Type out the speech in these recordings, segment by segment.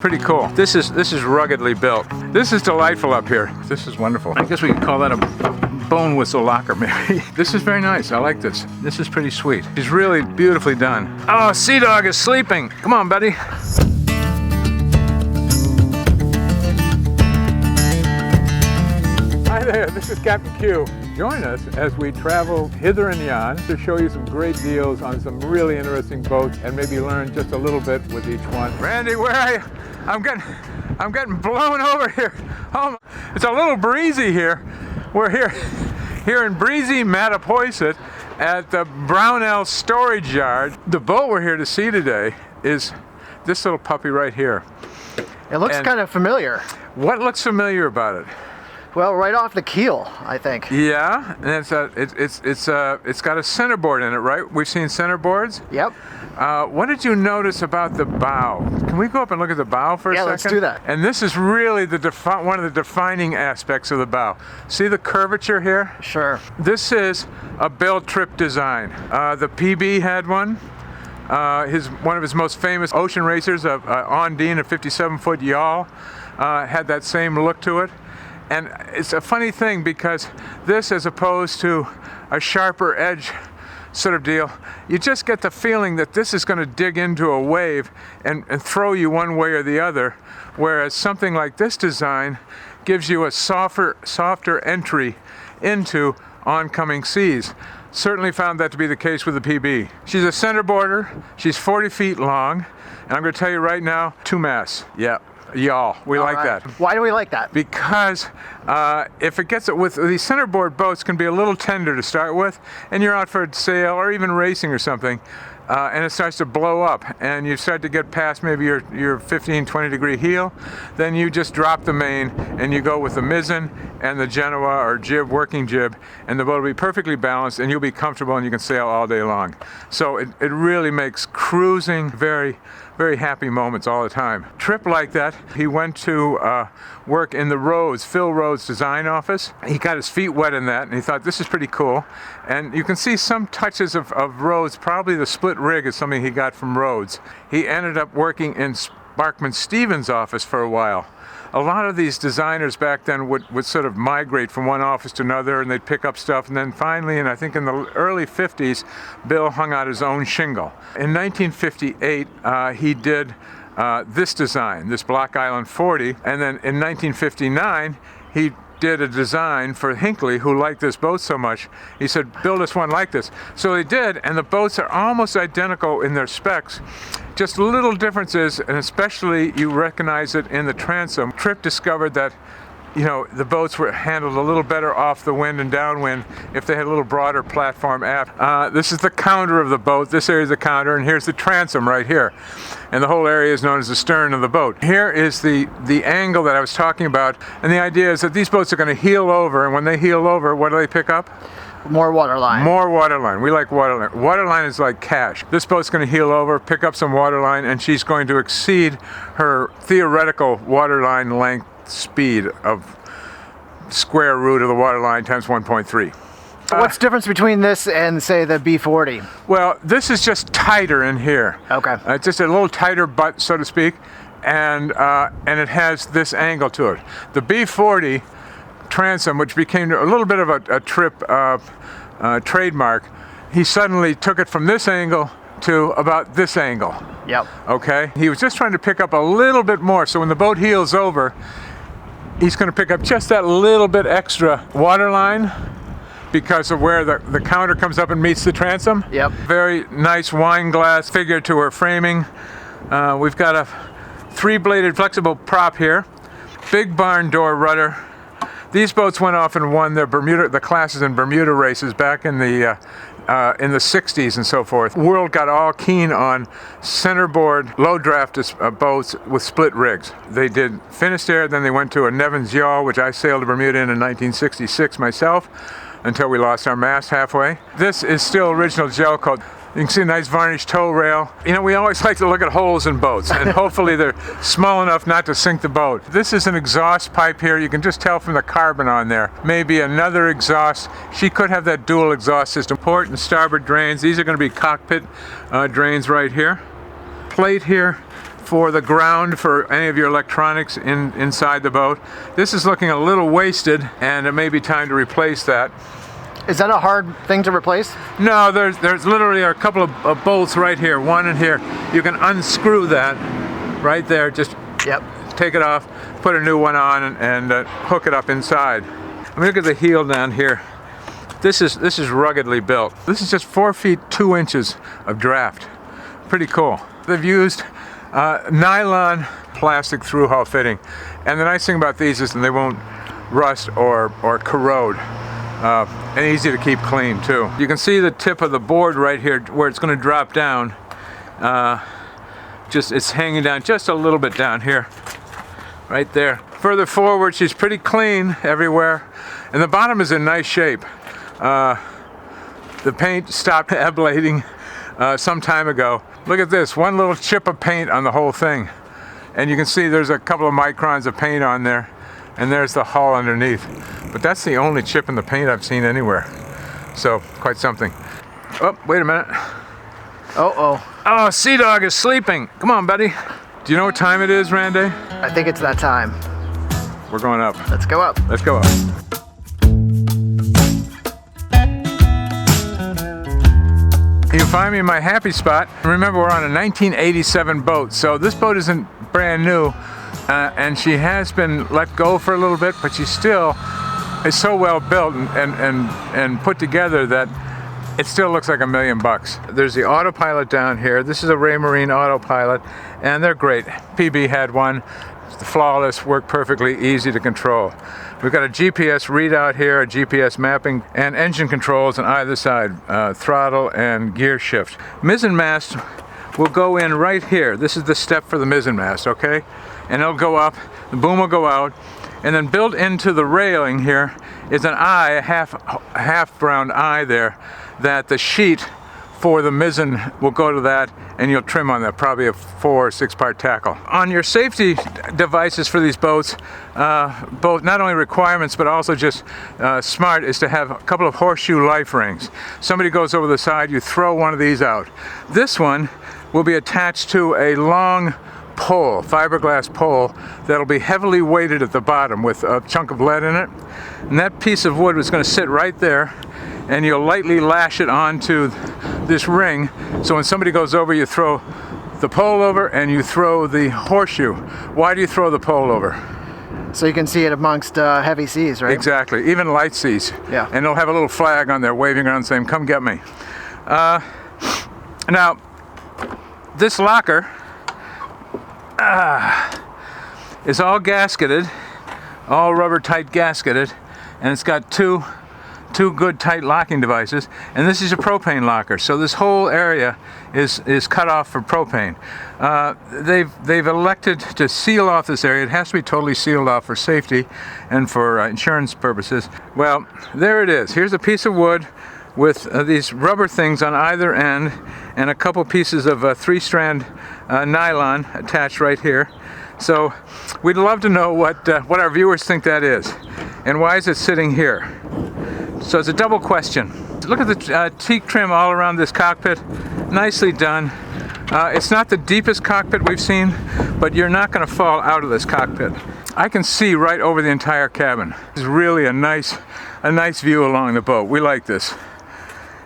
Pretty cool. This is ruggedly built. This is delightful up here. This is wonderful. I guess we could call that a bone whistle locker maybe. This is very nice. I like this. This is pretty sweet. It's really beautifully done. Oh, Sea Dog is sleeping. Come on, buddy. Hi there, this is Captain Q. Join us as we travel hither and yon to show you some great deals on some really interesting boats and maybe learn just a little bit with each one. Randy, where are you? I'm getting blown over here. Oh, it's a little breezy here. We're here in breezy Mattapoisett at the Brownell storage yard. The boat we're here to see today is this little puppy right here. It looks kind of familiar. What looks familiar about it? Well, right off the keel, I think. Yeah, and it's got a centerboard in it, right? We've seen centerboards. Yep. What did you notice about the bow? Can we go up and look at the bow for a second? Yeah, let's do that. And this is really one of the defining aspects of the bow. See the curvature here? Sure. This is a Bill Tripp design. The PB had one. One of his most famous ocean racers, Ondine, a 57-foot yawl, had that same look to it. And it's a funny thing because this, as opposed to a sharper edge sort of deal, you just get the feeling that this is going to dig into a wave and throw you one way or the other, whereas something like this design gives you a softer entry into oncoming seas. Certainly found that to be the case with the PB. She's a centerboarder, she's 40 feet long, and I'm going to tell you right now, 2 masts. Yeah. Yawl. We like that. Why do we like that? Because if it gets with these centerboard boats can be a little tender to start with, and you're out for a sail or even racing or something, and it starts to blow up, and you start to get past maybe your 15-20 degree heel, then you just drop the main and you go with the mizzen and the Genoa or jib, working jib, and the boat will be perfectly balanced and you'll be comfortable and you can sail all day long. So it really makes cruising very, very happy moments all the time. Tripp like that. He went to work in the Rhodes, Phil Rhodes design office. He got his feet wet in that and he thought this is pretty cool. And you can see some touches of Rhodes, probably the split rig is something he got from Rhodes. He ended up working in Sparkman Stevens' office for a while. A lot of these designers back then would sort of migrate from one office to another and they'd pick up stuff, and then finally, and I think in the early 50s, Bill hung out his own shingle. In 1958, he did this design, this Block Island 40, and then in 1959, he did a design for Hinckley, who liked this boat so much. He said, build us one like this. So they did, and the boats are almost identical in their specs. Just little differences, and especially you recognize it in the transom. Tripp discovered that, you know, the boats were handled a little better off the wind and downwind if they had a little broader platform aft. This is the counter of the boat. This area is the counter, and here's the transom right here. And the whole area is known as the stern of the boat. Here is the angle that I was talking about, and the idea is that these boats are going to heel over, and when they heel over, what do they pick up? More waterline. More waterline. We like waterline. Waterline is like cash. This boat's going to heel over, pick up some waterline, and she's going to exceed her theoretical waterline length speed of square root of the waterline times 1.3. What's the difference between this and, say, the B40? Well, this is just tighter in here. Okay. It's just a little tighter butt, so to speak, and it has this angle to it. The B40 transom, which became a little bit of a Tripp trademark, he suddenly took it from this angle to about this angle. Yep. Okay? He was just trying to pick up a little bit more, so when the boat heels over, he's going to pick up just that little bit extra waterline because of where the counter comes up and meets the transom. Yep. Very nice wine glass figure to her framing. We've got a 3-bladed flexible prop here. Big barn door rudder. These boats went off and won the classes in Bermuda races back in the 60s and so forth. World got all keen on centerboard, low draft boats with split rigs. They did Finisterre, then they went to a Nevins yawl, which I sailed to Bermuda in 1966 myself, until we lost our mast halfway. This is still original gel coat. You can see a nice varnished tow rail. You know, we always like to look at holes in boats, and hopefully they're small enough not to sink the boat. This is an exhaust pipe here. You can just tell from the carbon on there. Maybe another exhaust. She could have that dual exhaust system. Port and starboard drains. These are going to be cockpit drains right here. Plate here for the ground for any of your electronics inside the boat. This is looking a little wasted, and it may be time to replace that. Is that a hard thing to replace? No, there's literally a couple of bolts right here, one in here. You can unscrew that right there. Just take it off, put a new one on, and hook it up inside. I mean, look at the heel down here. This is ruggedly built. This is just 4 feet 2 inches of draft. Pretty cool. They've used nylon plastic through-hull fitting, and the nice thing about these is that they won't rust or corrode, and easy to keep clean too. You can see the tip of the board right here where it's going to drop down. It's hanging down just a little bit down here, right there. Further forward, she's pretty clean everywhere, and the bottom is in nice shape. The paint stopped ablating some time ago. Look at this, one little chip of paint on the whole thing. And you can see there's a couple of microns of paint on there, and there's the hull underneath. But that's the only chip in the paint I've seen anywhere. So, quite something. Oh, wait a minute. Oh, Sea Dog is sleeping. Come on, buddy. Do you know what time it is, Randy? I think it's that time. We're going up. Let's go up. Let's go up. You find me in my happy spot. Remember, we're on a 1987 boat, so this boat isn't brand new, and she has been let go for a little bit, but she still is so well built and put together that it still looks like $1 million. There's the autopilot down here. This is a Raymarine autopilot, and they're great. PB had one. It's flawless, work perfectly, easy to control. We've got a GPS readout here, a GPS mapping, and engine controls on either side, throttle and gear shift. Mizzen mast will go in right here. This is the step for the mizzen mast, okay? And it'll go up, the boom will go out, and then built into the railing here is an eye, a half round eye there, that the sheet for the mizzen will go to that, and you'll trim on that, probably a 4 or 6 part tackle. On your safety devices for these boats, both not only requirements but also just smart is to have a couple of horseshoe life rings. Somebody goes over the side, you throw one of these out. This one will be attached to a long pole, fiberglass pole, that'll be heavily weighted at the bottom with a chunk of lead in it. And that piece of wood is going to sit right there, and you'll lightly lash it onto this ring, so when somebody goes over, you throw the pole over and you throw the horseshoe. Why do you throw the pole over? So you can see it amongst heavy seas, right? Exactly, even light seas. Yeah. And it'll have a little flag on there waving around saying, come get me. Now, this locker is all gasketed, all rubber tight gasketed, and it's got two good tight locking devices, and this is a propane locker, so this whole area is cut off for propane. They've elected to seal off this area. It has to be totally sealed off for safety and for insurance purposes. Well, there it is. Here's a piece of wood with these rubber things on either end, and a couple pieces of 3-strand nylon attached right here. So we'd love to know what our viewers think that is, and why is it sitting here? So it's a double question. Look at the teak trim all around this cockpit. Nicely done. It's not the deepest cockpit we've seen, but you're not going to fall out of this cockpit. I can see right over the entire cabin. It's really a nice view along the boat. We like this.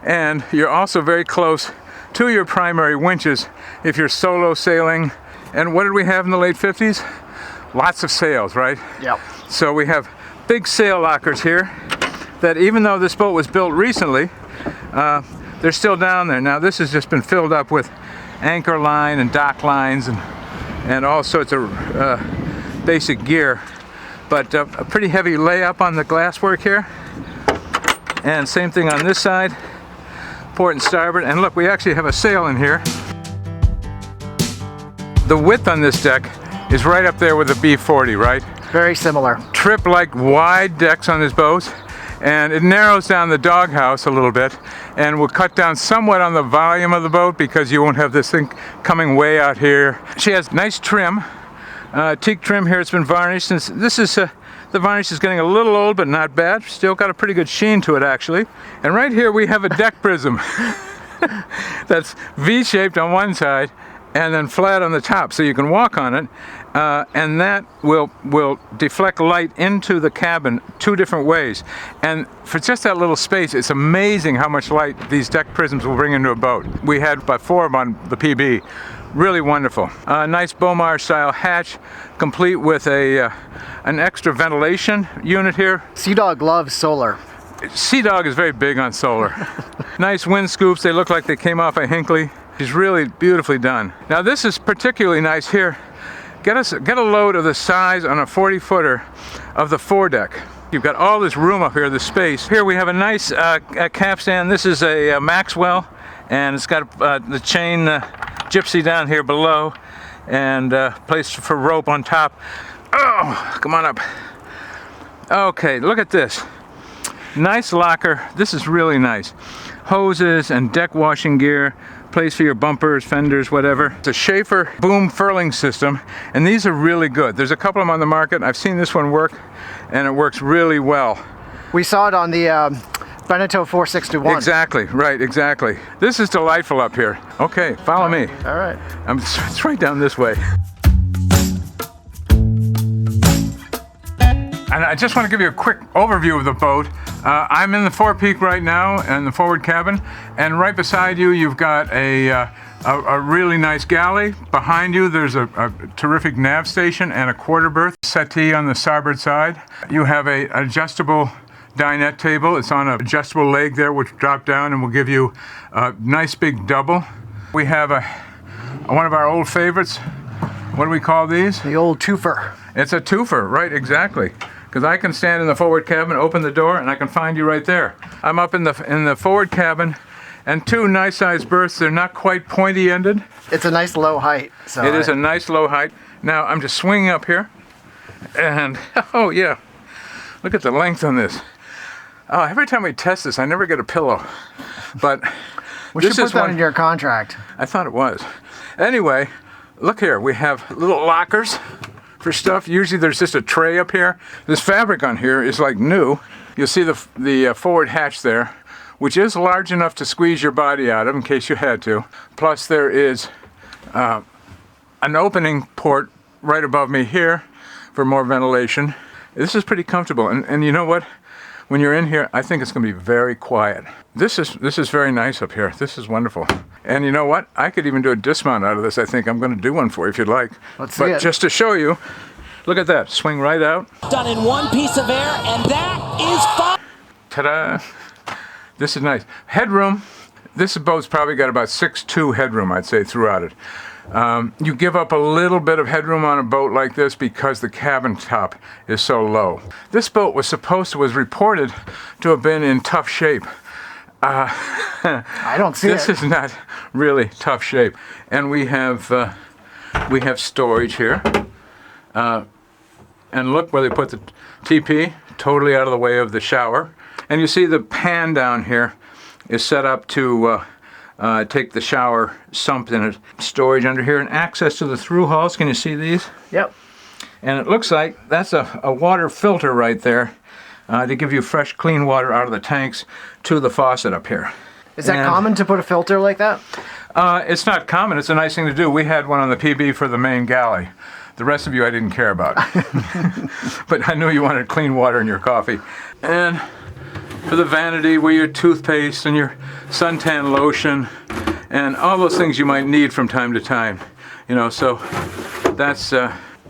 And you're also very close to your primary winches if you're solo sailing. And what did we have in the late 50s? Lots of sails, right? Yep. So we have big sail lockers here that, even though this boat was built recently, they're still down there. Now this has just been filled up with anchor line and dock lines and all sorts of basic gear. But a pretty heavy layup on the glasswork here. And same thing on this side, port and starboard. And look, we actually have a sail in here. The width on this deck is right up there with the B40, right? Very similar. Tripp-like wide decks on this boat, and it narrows down the doghouse a little bit and will cut down somewhat on the volume of the boat because you won't have this thing coming way out here. She has nice trim, teak trim here. It's been varnished. Since this is the varnish is getting a little old, but not bad. Still got a pretty good sheen to it, actually. And right here we have a deck prism that's V-shaped on one side and then flat on the top, so you can walk on it, and that will deflect light into the cabin 2 different ways. And for just that little space, it's amazing how much light these deck prisms will bring into a boat. We had about 4 of them on the PB. Really wonderful. Nice Bomar style hatch, complete with an extra ventilation unit here. Sea Dog loves solar. Sea Dog is very big on solar. Nice wind scoops. They look like they came off a Hinckley. It's really beautifully done. Now this is particularly nice here. Get a load of the size on a 40-footer of the foredeck. You've got all this room up here, this space. Here we have a nice capstan. This is a Maxwell, and it's got the chain gypsy down here below, and place for rope on top. Oh, come on up. Okay, look at this. Nice locker. This is really nice. Hoses and deck washing gear. Place for your bumpers, fenders, whatever. It's a Schaefer boom furling system, and these are really good. There's a couple of them on the market. I've seen this one work, and it works really well. We saw it on the Beneteau 461. Exactly, right, exactly. This is delightful up here. Okay, follow me. All right. It's right down this way. And I just want to give you a quick overview of the boat. I'm in the Forepeak right now in the forward cabin, and right beside you you've got a really nice galley. Behind you there's a terrific nav station and a quarter berth settee on the starboard side. You have an adjustable dinette table. It's on an adjustable leg there, which drop down and will give you a nice big double. We have one of our old favorites. What do we call these? The old twofer. It's a twofer, right, exactly. Because I can stand in the forward cabin, open the door, and I can find you right there. I'm up in the forward cabin, and 2 nice-sized berths. They're not quite pointy-ended. It's a nice low height. So it is a nice low height. Now I'm just swinging up here, and oh yeah, look at the length on this. Oh, every time we test this, I never get a pillow. But we should put that in your contract. I thought it was. Anyway, look here. We have little lockers for stuff. Usually there's just a tray up here. This fabric on here is like new. You'll see the forward hatch there, which is large enough to squeeze your body out of in case you had to. Plus there is an opening port right above me here for more ventilation. This is pretty comfortable, and you know what? When you're in here, I think it's going to be very quiet. This is very nice up here. This is wonderful. And you know what? I could even do a dismount out of this. I think I'm going to do one for you if you'd like. Let's see it. But just to show you, look at that. Swing right out. Done in one piece of air, and that is fun. Ta-da! This is nice. Headroom. This boat's probably got about 6'2" headroom, I'd say, throughout it. You give up a little bit of headroom on a boat like this because the cabin top is so low. This boat was reported to have been in tough shape. I don't see this is not really tough shape. And we have storage here. And look where they put the TP, totally out of the way of the shower. And you see the pan down here is set up to take the shower sump in it. Storage under here and access to the through hulls. Can you see these? Yep. And it looks like that's a water filter right there to give you fresh, clean water out of the tanks to the faucet up here. Is that common to put a filter like that? It's not common. It's a nice thing to do. We had one on the PB for the main galley. The rest of you I didn't care about. But I knew you wanted clean water in your coffee. And for the vanity where your toothpaste and your suntan lotion and all those things you might need from time to time. You know, so that's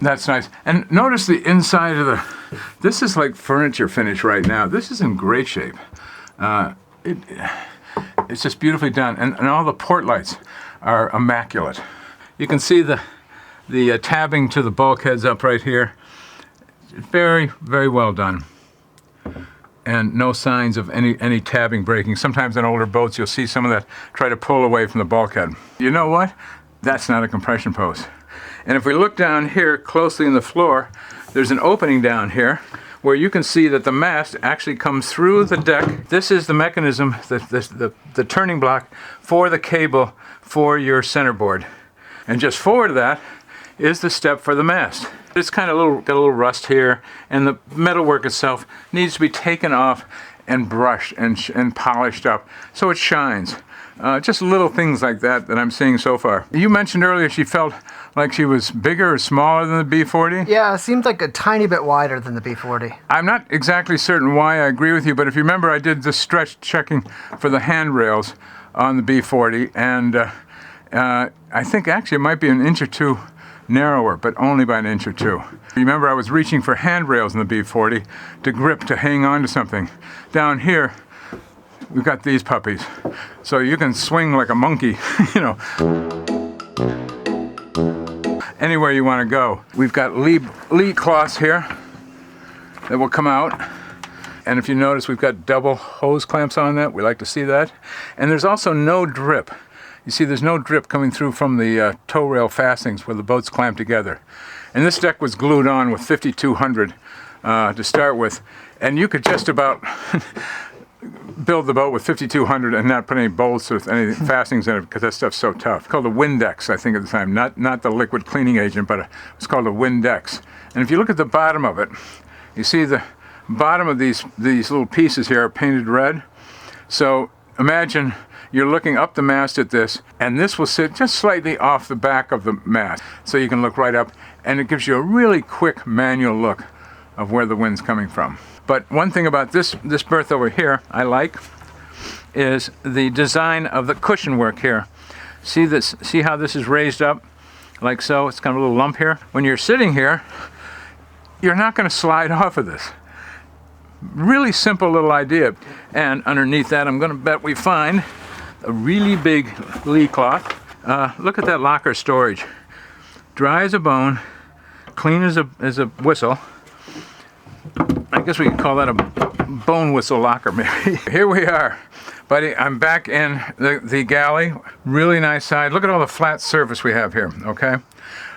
nice. And notice the inside of this is like furniture finish right now. This is in great shape. It's just beautifully done. And all the port lights are immaculate. You can see the tabbing to the bulkheads up right here. Very, very well done. And no signs of any tabbing breaking. Sometimes on older boats you'll see some of that try to pull away from the bulkhead. You know what? That's not a compression post. And if we look down here closely in the floor, there's an opening down here where you can see that the mast actually comes through the deck. This is the mechanism, the turning block for the cable for your centerboard. And just forward of that is the step for the mast. It's kind of got a little rust here, and the metalwork itself needs to be taken off and brushed and polished up so it shines. Just little things like that I'm seeing so far. You mentioned earlier she felt like she was bigger or smaller than the B40. Yeah, it seemed like a tiny bit wider than the B40. I'm not exactly certain why I agree with you, but if you remember, I did the stretch checking for the handrails on the B40, and I think actually it might be an inch or two narrower, but only by an inch or two. Remember, I was reaching for handrails in the B40 to grip, to hang on to something. Down here, we've got these puppies, so you can swing like a monkey, you know, anywhere you want to go. We've got lee cloths here that will come out, and if you notice, we've got double hose clamps on that. We like to see that. And there's also no drip. You see, there's no drip coming through from the tow rail fastenings where the boat's clamped together. And this deck was glued on with 5200 to start with, and you could just about build the boat with 5200 and not put any bolts or any fastenings in it because that stuff's so tough. It's called a Windex, I think, at the time. Not the liquid cleaning agent, but it's called a Windex. And if you look at the bottom of it, you see the bottom of these little pieces here are painted red. So imagine you're looking up the mast at this, and this will sit just slightly off the back of the mast. So you can look right up, and it gives you a really quick manual look of where the wind's coming from. But one thing about this berth over here I like is the design of the cushion work here. See this? See how this is raised up like so? It's kind of a little lump here. When you're sitting here, you're not going to slide off of this. Really simple little idea. And underneath that, I'm going to bet we find a really big lee cloth. Look at that locker storage. Dry as a bone, clean as a whistle. I guess we could call that a bone whistle locker, maybe. Here we are, buddy. I'm back in the galley. Really nice side. Look at all the flat surface we have here, okay?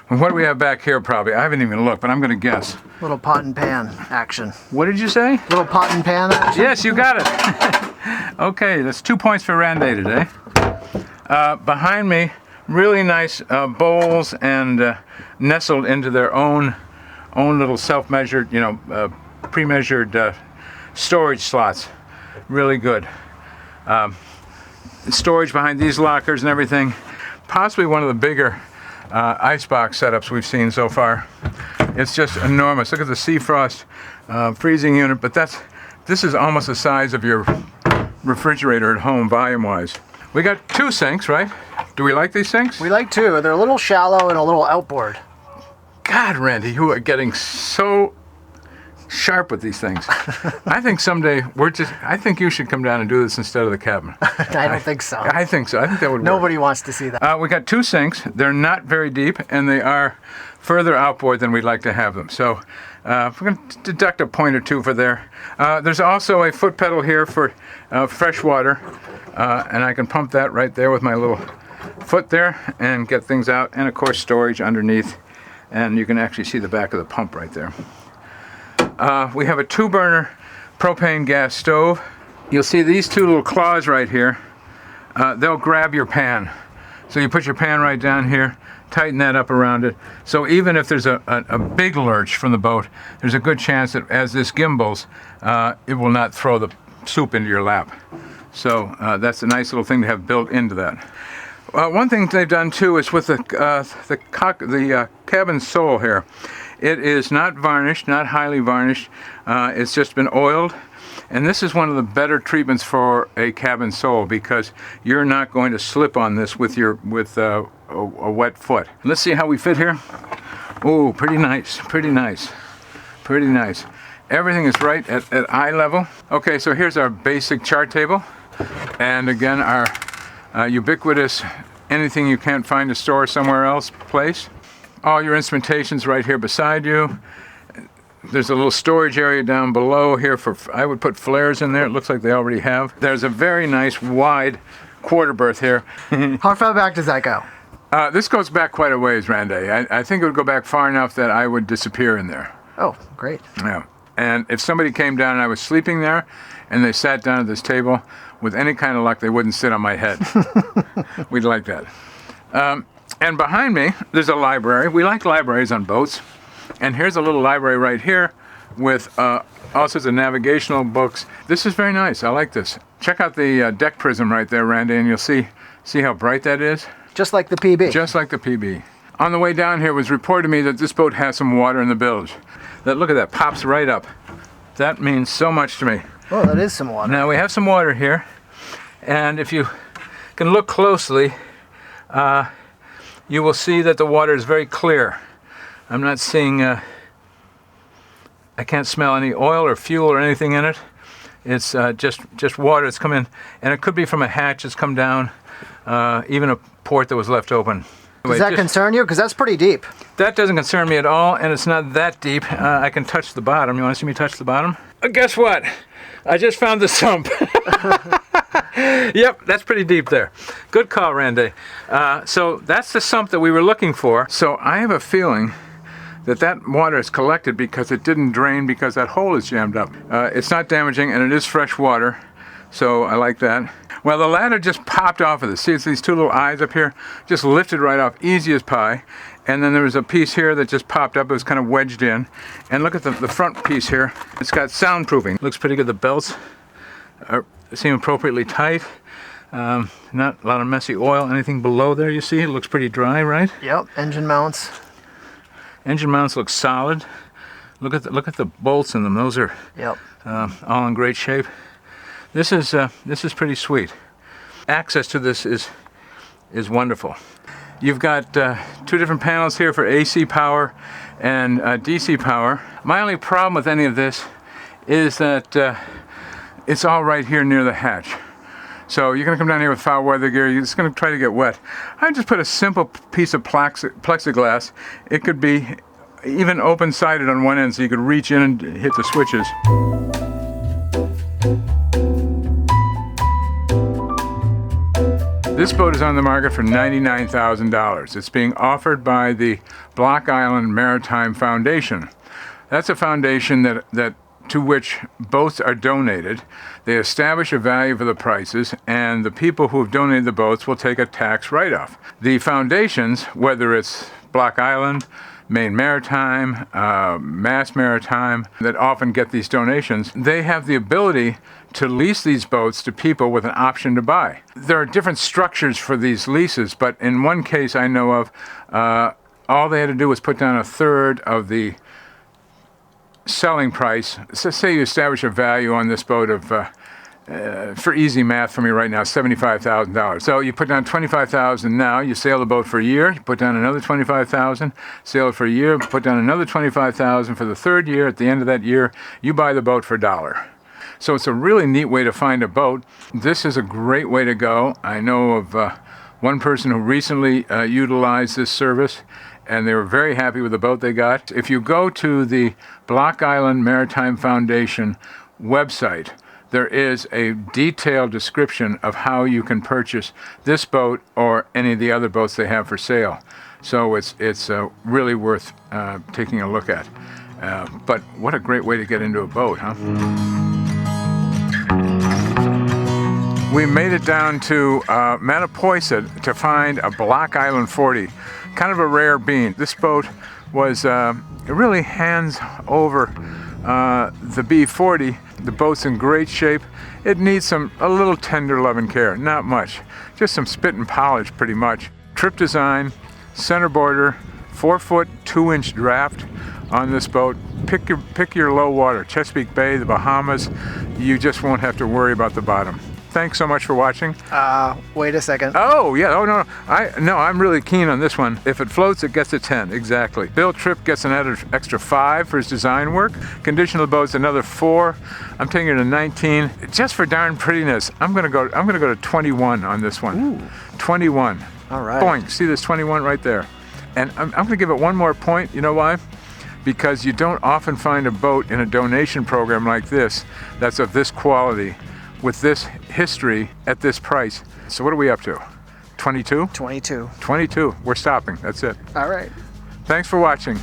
And what do we have back here, probably? I haven't even looked, but I'm going to guess. Little pot and pan action. What did you say? Little pot and pan action? Yes, you got it. Okay, that's 2 points for Randy today. Behind me, really nice bowls and nestled into their own little self-measured, pre-measured storage slots. Really good. Storage behind these lockers and everything. Possibly one of the bigger icebox setups we've seen so far. It's just enormous. Look at the sea frost freezing unit, but this is almost the size of your refrigerator at home, volume-wise. We got 2 sinks, right? Do we like these sinks? We like 2. They're a little shallow and a little outboard. God, Randy, you are getting so sharp with these things. I think someday I think you should come down and do this instead of the cabin. I don't think so. I think so. I think that would work. Nobody wants to see that. We got 2 sinks. They're not very deep, and they are further outboard than we'd like to have them. So we're going to deduct a point or 2 for there. There's also a foot pedal here for fresh water, and I can pump that right there with my little foot there and get things out. And, of course, storage underneath, and you can actually see the back of the pump right there. We have a 2-burner propane gas stove. You'll see these 2 little claws right here. They'll grab your pan. So you put your pan right down here, tighten that up around it. So even if there's a big lurch from the boat, there's a good chance that as this gimbals, it will not throw the soup into your lap. So that's a nice little thing to have built into that. One thing they've done too is with the cabin sole here. It is not varnished, not highly varnished. It's just been oiled. And this is one of the better treatments for a cabin sole because you're not going to slip on this with a wet foot. Let's see how we fit here. Oh, pretty nice, pretty nice, pretty nice. Everything is right at eye level. Okay, so here's our basic chart table. And again, our ubiquitous anything you can't find a store somewhere else place. All your instrumentation's right here beside you. There's a little storage area down below here I would put flares in there. It looks like they already have. There's a very nice wide quarter berth here. How far back does that go? This goes back quite a ways, Randy. I think it would go back far enough that I would disappear in there. Oh, great. Yeah. And if somebody came down and I was sleeping there and they sat down at this table, with any kind of luck, they wouldn't sit on my head. We'd like that. And behind me, there's a library. We like libraries on boats. And here's a little library right here with all sorts of navigational books. This is very nice. I like this. Check out the deck prism right there, Randy, and you'll see how bright that is. Just like the PB. Just like the PB. On the way down here, it was reported to me that this boat has some water in the bilge. Look at that, pops right up. That means so much to me. Oh, that is some water. Now we have some water here, and if you can look closely, you will see that the water is very clear. I'm not seeing, I can't smell any oil or fuel or anything in it. It's just water that's come in, and it could be from a hatch that's come down, even a port that was left open. Does that concern you? Because that's pretty deep. That doesn't concern me at all, and it's not that deep. I can touch the bottom. You want to see me touch the bottom? Guess what? I just found the sump. Yep, that's pretty deep there. Good call, Randy. So that's the sump that we were looking for. So I have a feeling that water is collected because it didn't drain because that hole is jammed up. It's not damaging, and it is fresh water, so I like that. Well, the ladder just popped off of this. See, it's these two little eyes up here, just lifted right off, easy as pie. And then there was a piece here that just popped up. It was kind of wedged in. And look at the front piece here. It's got soundproofing. Looks pretty good. The belts seem appropriately tight. Not a lot of messy oil. Anything below there, you see? It looks pretty dry, right? Yep, engine mounts. Engine mounts look solid. Look at the bolts in them. Those are all in great shape. This is pretty sweet. Access to this is wonderful. You've got two different panels here for AC power and DC power. My only problem with any of this is that it's all right here near the hatch. So you're going to come down here with foul weather gear. You're just going to try to get wet. I just put a simple piece of plexiglass. It could be even open-sided on one end so you could reach in and hit the switches. This boat is on the market for $99,000. It's being offered by the Block Island Maritime Foundation. That's a foundation that to which boats are donated. They establish a value for the prices, and the people who have donated the boats will take a tax write-off. The foundations, whether it's Block Island, Maine Maritime, Mass Maritime, that often get these donations, they have the ability to lease these boats to people with an option to buy. There are different structures for these leases, but in one case I know of, all they had to do was put down a third of the selling price. So say you establish a value on this boat of, for easy math for me right now, $75,000. So you put down $25,000 now, you sail the boat for a year, you put down another $25,000, sail it for a year, put down another $25,000 for the third year. At the end of that year, you buy the boat for $1. So it's a really neat way to find a boat. This is a great way to go. I know of one person who recently utilized this service, and they were very happy with the boat they got. If you go to the Block Island Maritime Foundation website, there is a detailed description of how you can purchase this boat or any of the other boats they have for sale. So it's really worth taking a look at. But what a great way to get into a boat, huh? We made it down to Mattapoisett to find a Block Island 40, kind of a rare bean. This boat was really hands over the B40. The boat's in great shape. It needs a little tender love and care, not much. Just some spit and polish pretty much. Trip design, center border, 4-foot, 2-inch draft on this boat. Pick your low water, Chesapeake Bay, the Bahamas. You just won't have to worry about the bottom. Thanks so much for watching. Wait a second. Oh, yeah. Oh, no. I'm really keen on this one. If it floats, it gets a 10. Exactly. Bill Tripp gets an extra 5 for his design work. Condition of the boat's another 4. I'm taking it to 19. Just for darn prettiness, I'm gonna go to 21 on this one. Ooh. 21. All right. Boing. See this 21 right there. And I'm gonna give it one more point. You know why? Because you don't often find a boat in a donation program like this that's of this quality, with this history at this price. So what are we up to? 22? 22. 22. We're stopping. That's it. All right. Thanks for watching.